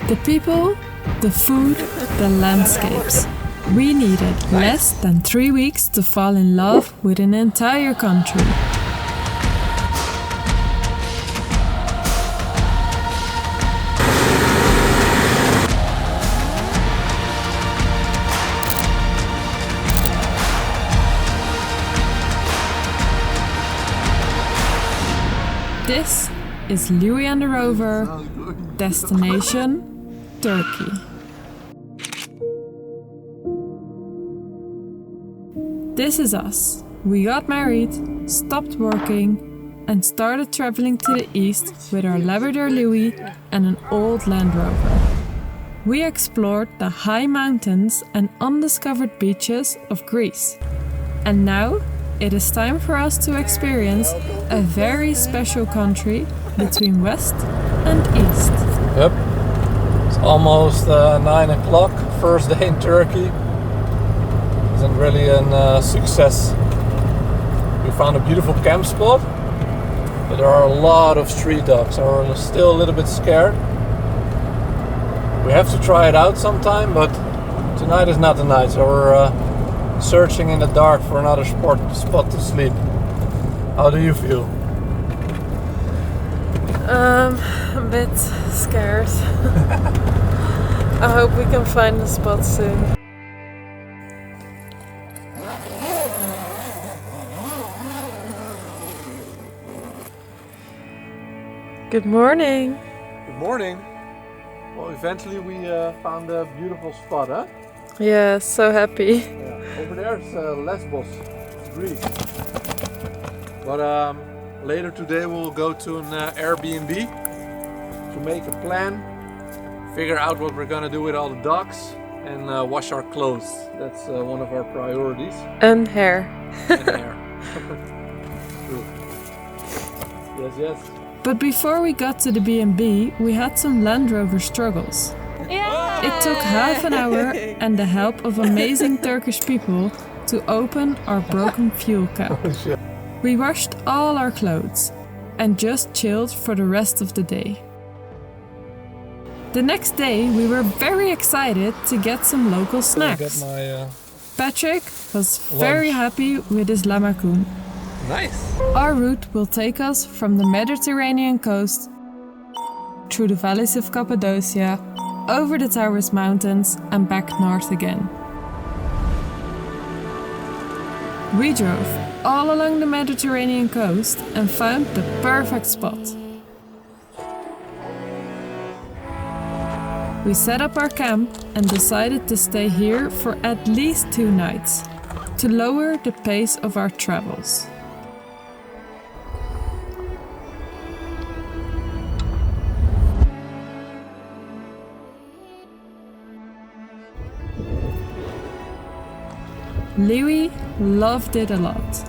The people, the food, the landscapes. We needed less than 3 weeks to fall in love with an entire country. This is Louis and the Rover, destination Turkey. This is us. We got married, stopped working, and started traveling to the east with our Labrador Louis and an old Land Rover. We explored the high mountains and undiscovered beaches of Greece. And now it is time for us to experience a very special country between west and east. Yep, it's almost 9 o'clock, first day in Turkey. Isn't really a success. We found a beautiful camp spot, but there are a lot of street dogs, so we're still a little bit scared. We have to try it out sometime, but tonight is not the night, so we're searching in the dark for another spot to sleep. How do you feel? A bit scared. I hope we can find a spot soon. Good morning. Good morning. Well, eventually we found a beautiful spot, huh? Yeah, so happy. Yeah. Over there's Lesbos, Greece. But later today we'll go to an Airbnb to make a plan, figure out what we're gonna do with all the dogs, and wash our clothes. That's one of our priorities. And hair. And hair. True. Yes. But before we got to the B&B, we had some Land Rover struggles. Yeah. It took half an hour and the help of amazing Turkish people to open our broken fuel cap. Oh, shit. We washed all our clothes and just chilled for the rest of the day. The next day we were very excited to get some local snacks. Patrick was very happy with his lamakoon. Nice. Our route will take us from the Mediterranean coast, through the valleys of Cappadocia, over the Taurus mountains and back north again. We drove all along the Mediterranean coast and found the perfect spot. We set up our camp and decided to stay here for at least 2 nights, to lower the pace of our travels. Louis loved it a lot.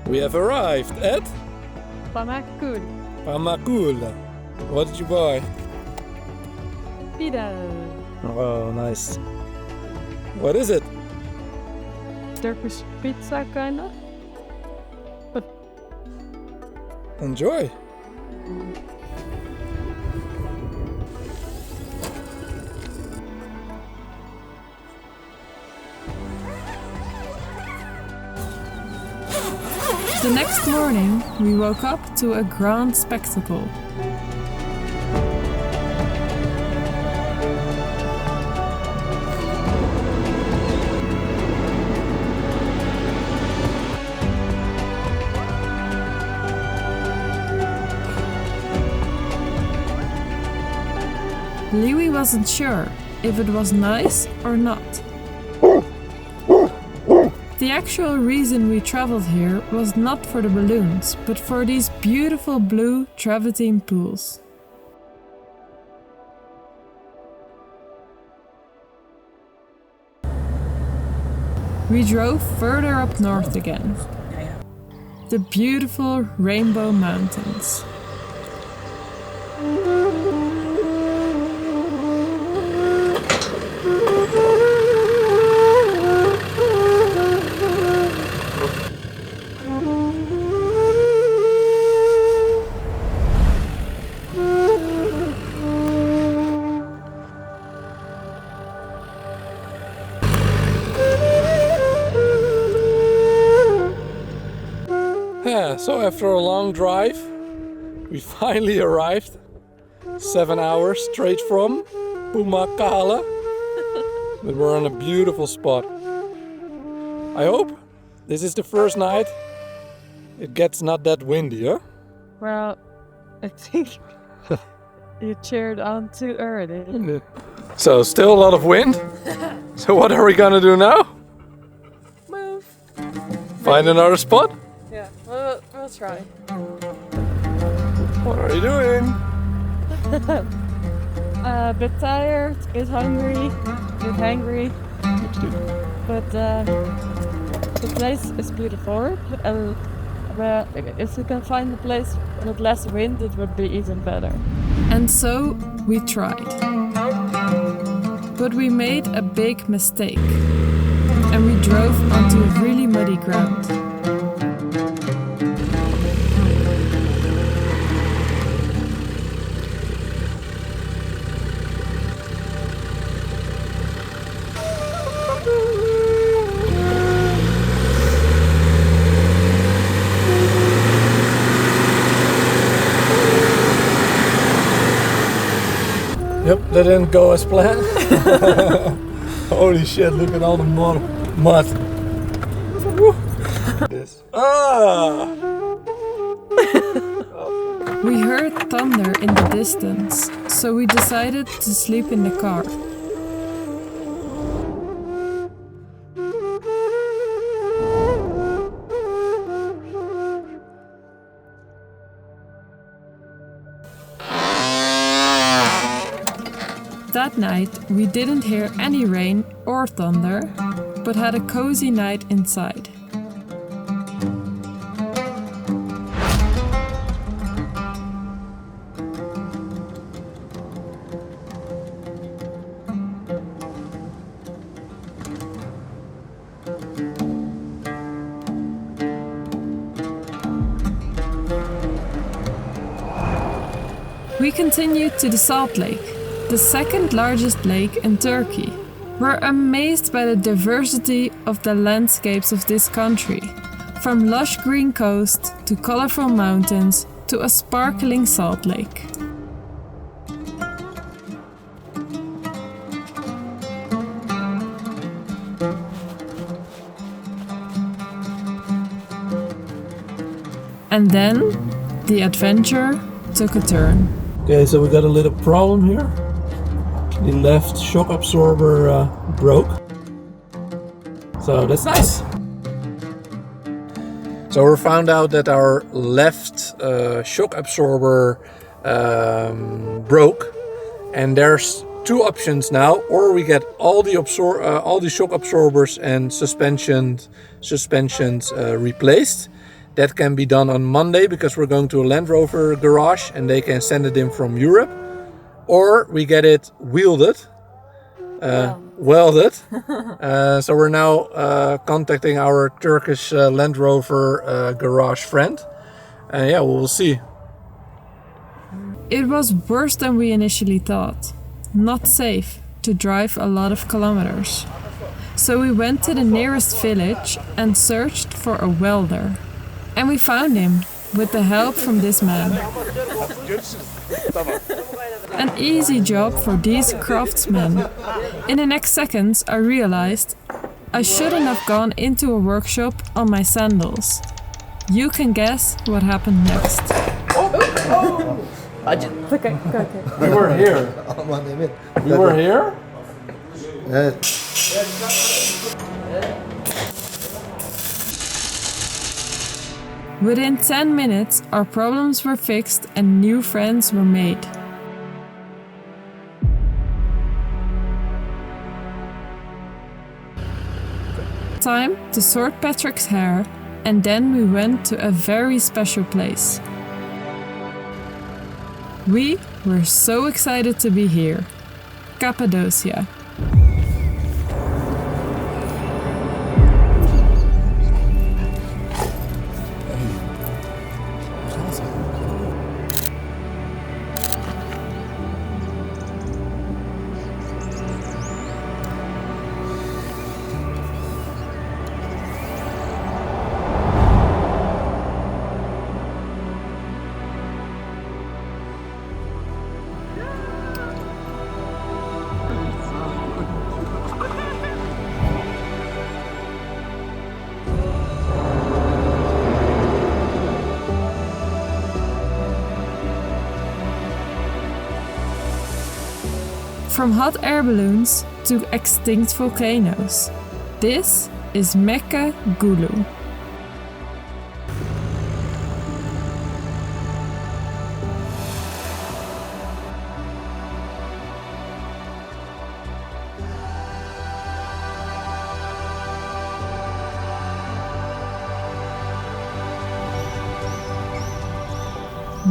We have arrived at Pamukkale. Pamukkale. What did you buy? Pita. Oh, nice. What is it? Turkish pizza, kind of. Enjoy. The next morning, we woke up to a grand spectacle. Louis wasn't sure if it was nice or not. The actual reason we traveled here was not for the balloons, but for these beautiful blue travertine pools. we drove further up north again. The beautiful Rainbow Mountains. Yeah, so after a long drive, we finally arrived. 7 hours straight from Pamukkale. But we're on a beautiful spot. I hope this is the first night it gets not that windy, huh? Well, I think you cheered on too early. So still a lot of wind. So what are we gonna do now? Move. Find another spot? Yeah, we'll try. What are you doing? A bit tired, a bit hungry, but the place is beautiful. And well, if we can find a place with less wind, it would be even better. And so we tried. But we made a big mistake. And we drove onto really muddy ground. Yep, that didn't go as planned. Holy shit, look at all the mud. This. Ah! We heard thunder in the distance, so we decided to sleep in the car. That night, we didn't hear any rain or thunder, but had a cozy night inside. We continued to the Salt Lake, the second largest lake in Turkey. We're amazed by the diversity of the landscapes of this country, from lush green coast to colorful mountains to a sparkling salt lake. And then the adventure took a turn. Okay, so we got a little problem here. The left shock absorber broke. So that's nice. So we found out that our left shock absorber broke, and there's two options now: or we get all the shock absorbers and suspensions replaced. That can be done on Monday because we're going to a Land Rover garage and they can send it in from Europe. Or we get it welded. So we're now contacting our Turkish Land Rover garage friend. And yeah, we'll see. It was worse than we initially thought. Not safe to drive a lot of kilometers. So we went to the nearest village and searched for a welder. And we found him, with the help from this man. An easy job for these craftsmen. In the next seconds I realized I shouldn't have gone into a workshop on my sandals. You can guess what happened next. Okay. We were here. We were here? Within 10 minutes, our problems were fixed and new friends were made. time to sort Patrick's hair, and then we went to a very special place. We were so excited to be here. Cappadocia. From hot air balloons to extinct volcanoes. This is Mecca Gulu.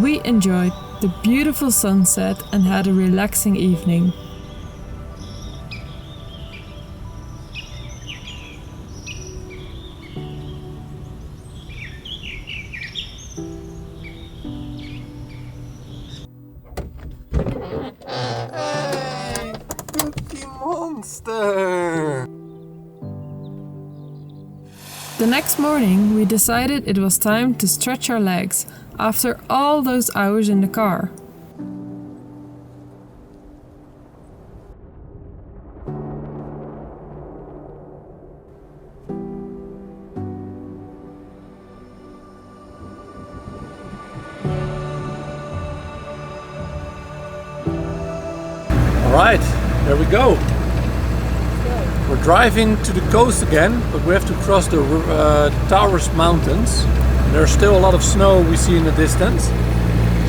We enjoyed the beautiful sunset and had a relaxing evening. Monster! The next morning, we decided it was time to stretch our legs after all those hours in the car. Alright, there we go. We're driving to the coast again, but we have to cross the Taurus mountains. There's still a lot of snow we see in the distance,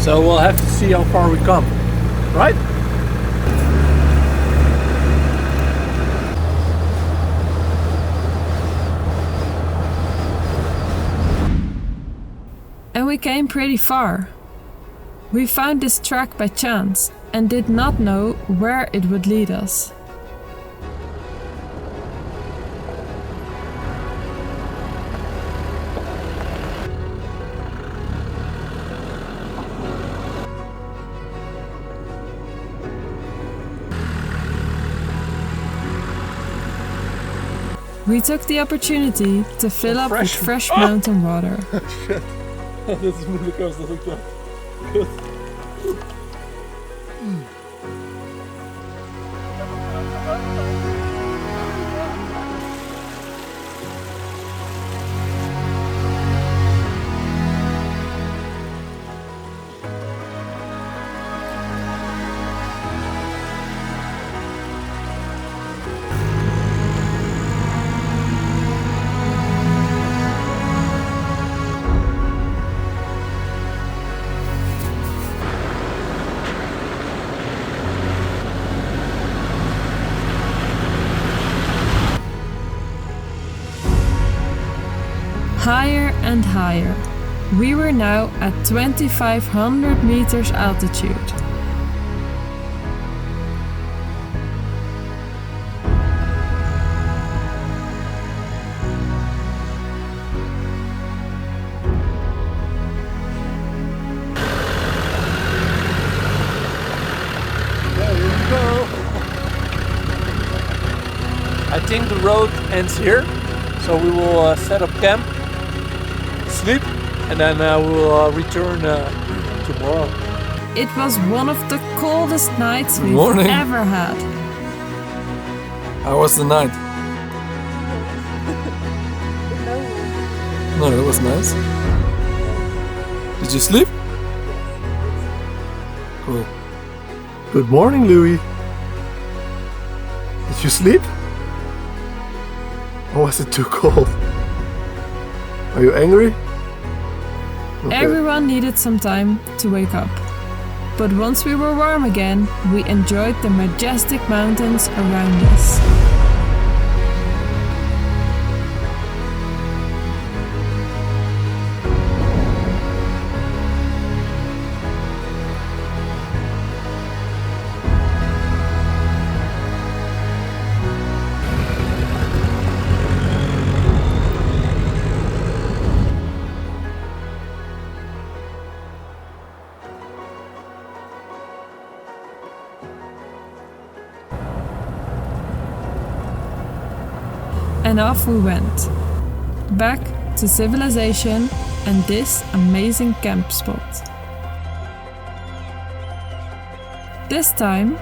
so we'll have to see how far we come, right? And we came pretty far. We found this track by chance and did not know where it would lead us. We took the opportunity to fill up with fresh mountain water. Shit. Dit is moeilijk als dat ik dacht. Kut. Higher and higher. We were now at 2,500 meters altitude. There we go. I think the road ends here, so we will set up camp, sleep, and then we will return tomorrow. It was one of the coldest nights we've ever had. How was the night? No, it was nice. Did you sleep? Cool. Good morning, Louis. Did you sleep? Or was it too cold? Are you angry? Okay. Everyone needed some time to wake up. But once we were warm again, we enjoyed the majestic mountains around us. and off we went. Back to civilization and this amazing camp spot. This time,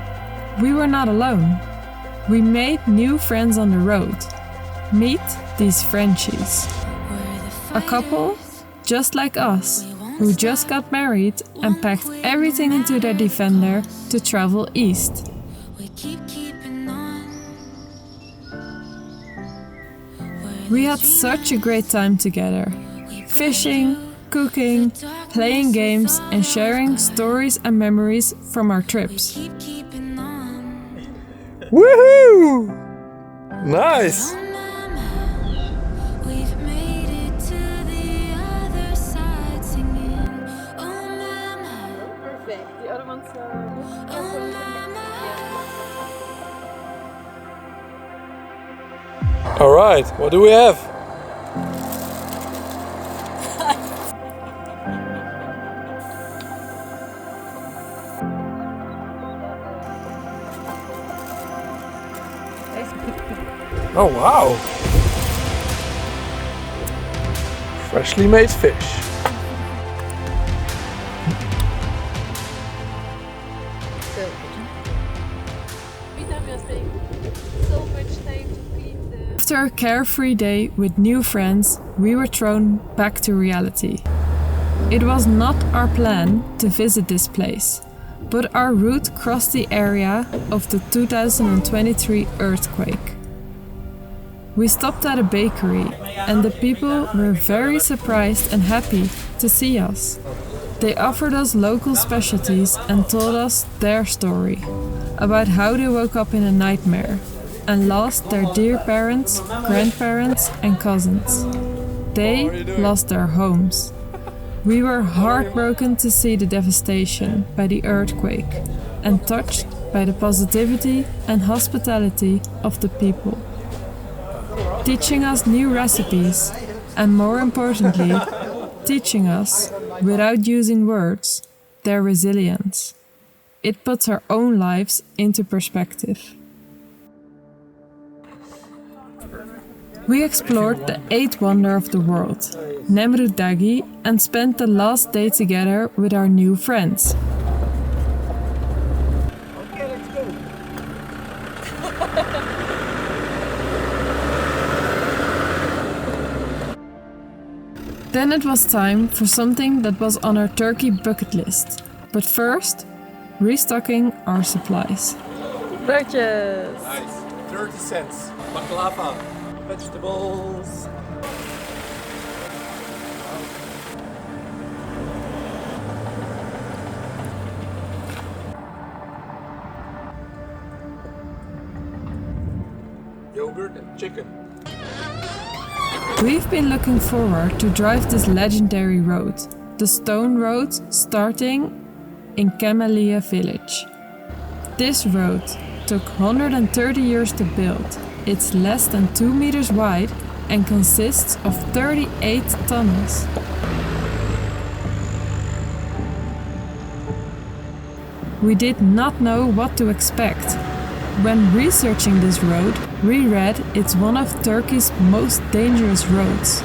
we were not alone. We made new friends on the road. Meet these Frenchies. A couple, just like us, who just got married and packed everything into their Defender to travel east. We had such a great time together. Fishing, cooking, playing games and sharing stories and memories from our trips. Woohoo! Nice! Alright, what do we have? Oh wow! Freshly made fish. After a carefree day with new friends, we were thrown back to reality. It was not our plan to visit this place, but our route crossed the area of the 2023 earthquake. We stopped at a bakery and the people were very surprised and happy to see us. They offered us local specialties and told us their story about how they woke up in a nightmare and lost their dear parents, grandparents and cousins. They lost their homes. We were heartbroken to see the devastation by the earthquake and touched by the positivity and hospitality of the people. Teaching us new recipes and more importantly, teaching us, without using words, their resilience. It puts our own lives into perspective. We explored the 8th wonder of the world, Nemrut Dagi, and spent the last day together with our new friends. Okay, let's go. Then it was time for something that was on our Turkey bucket list. But first, restocking our supplies. Broodjes! Nice. 30 cents. Baklava. Vegetables. Yogurt and chicken. We've been looking forward to drive this legendary road, the Stone Road, starting in Kemalia village. This road took 130 years to build. It's less than 2 meters wide and consists of 38 tunnels. We did not know what to expect. When researching this road, we read it's one of Turkey's most dangerous roads.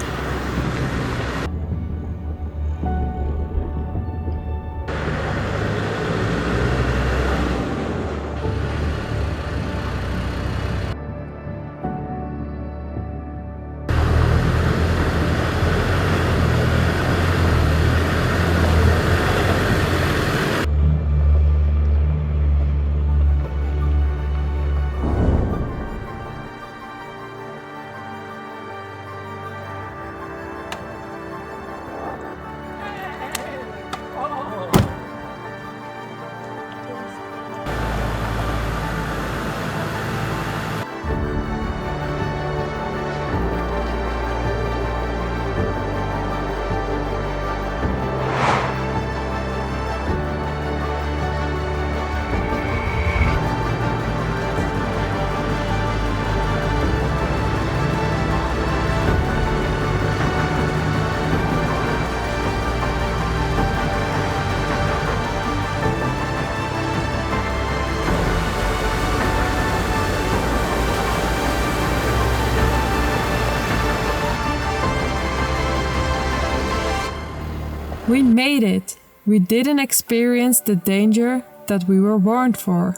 We made it! We didn't experience the danger that we were warned for.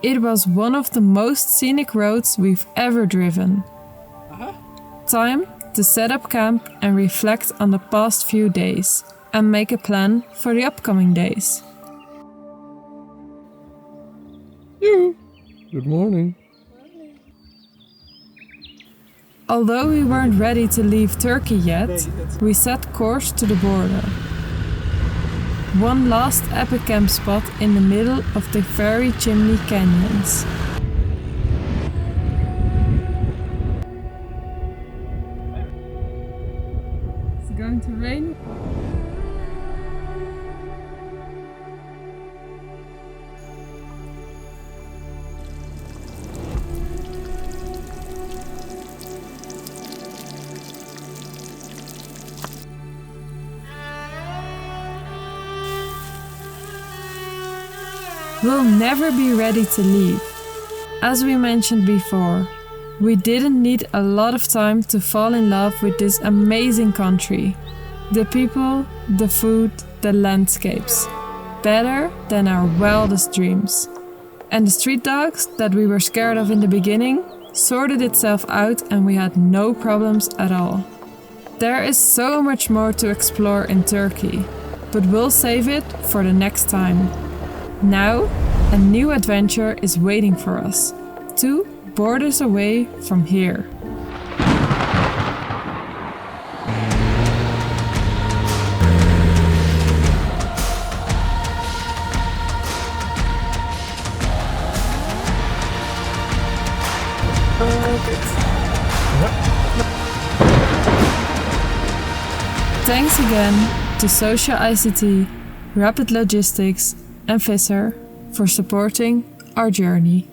It was one of the most scenic roads we've ever driven. Time to set up camp and reflect on the past few days and make a plan for the upcoming days. Good morning. Although we weren't ready to leave Turkey yet, we set course to the border. One last epic camp spot in the middle of the very chimney canyons. Is it going to rain? We'll never be ready to leave. As we mentioned before, we didn't need a lot of time to fall in love with this amazing country. The people, the food, the landscapes. Better than our wildest dreams. And the street dogs that we were scared of in the beginning sorted itself out and we had no problems at all. There is so much more to explore in Turkey, but we'll save it for the next time. Now, a new adventure is waiting for us, 2 borders away from here. Thanks again to Socia ICT, Rapid Logistics and Visser for supporting our journey.